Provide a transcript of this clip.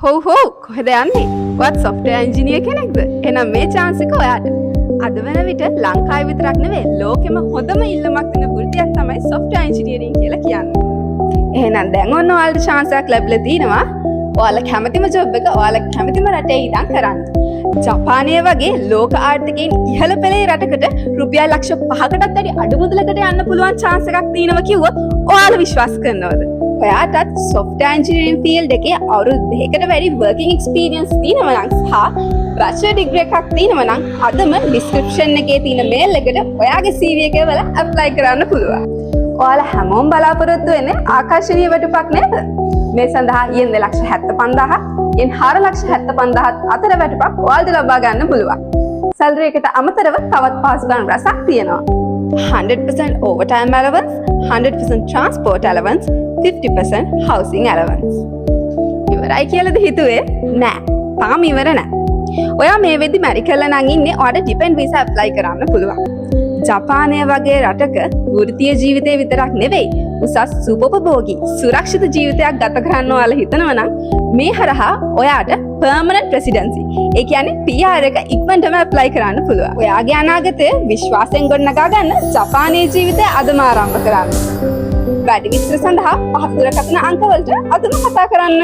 හොව් හොව් කොහෙද යන්නේ? ඔයත් software engineer කෙනෙක්ද? එහෙනම් මේ chance එක ඔයාට. අද වෙන විට ලංකාවේ විතරක් නෙවෙයි ලෝකෙම හොඳම ඉල්ලමක් දෙන වෘත්තියක් තමයි software engineering කියලා කියන්නේ. එහෙනම් දැන් ඔන්න ඔයාලට chance එකක් ලැබිලා තිනවා. ඔයාලා කැමතිම job එක ඔයාලා කැමතිම රටේ ඉඳන් කරන්න. ජපානය වගේ ලෝක ආර්ථිකයෙන් ඉහළ පෙළේ රටකට රුපියල් ලක්ෂ 5කටත් වැඩි අඩු මුදලකට යන්න පුළුවන් chance එකක් තියෙනවා කිව්වොත් ඔයාලා විශ්වාස කරනවද? ඔයාටත් software engineering field එකේ අවුරුදු 2කට වැඩි working experience තියෙනවා නම් සහ bachelor degree එකක් තියෙනවා නම් අදම description එකේ තියෙන mail එකට ඔයාගේ CV එක වල apply කරන්න පුළුවන්. ඔයාලා හැමෝම බලාපොරොත්තු වෙන්නේ ආකර්ෂණීය වැටුපක් නේද? මේ සඳහා යෙන් 2,75,000 යෙන් 4,75,000 අතර වැටුපක් ඔයාලට ලබා ගන්න පුළුවන්. salary එකට අමතරව තවත් පහසුකම් රැසක් තියෙනවා. 100% overtime allowance, 100% transport allowance, 50% housing allowance. ඉවරයි කියලාද හිතුවේ? නෑ. තාම ඉවර නෑ. ඔයා මේ වෙද්දි මැරි කරලා නම් ඉන්නේ ඔයාට depend visa apply කරන්න පුළුවන්. ජපානය වගේ රටක වෘත්තීය ජීවිතේ විතරක් නෙවෙයි උසස් සුපෝපභෝගී සුරක්ෂිත ජීවිතයක් ගත කරන්න ඔයාලා හිතනවා නම් මේ හරහා ඔයාට permanent residency ඒ කියන්නේ PR එක ඉක්මනටම apply කරන්න පුළුවන්. ඔයාගේ අනාගතය විශ්වාසයෙන් ගොඩනගා ගන්න ජපානයේ ජීවිතය අදම ආරම්භ කරන්න. වැඩි විස්තර සඳහා පහත දුරකථන අංක වලට අදම කතා කරන්න.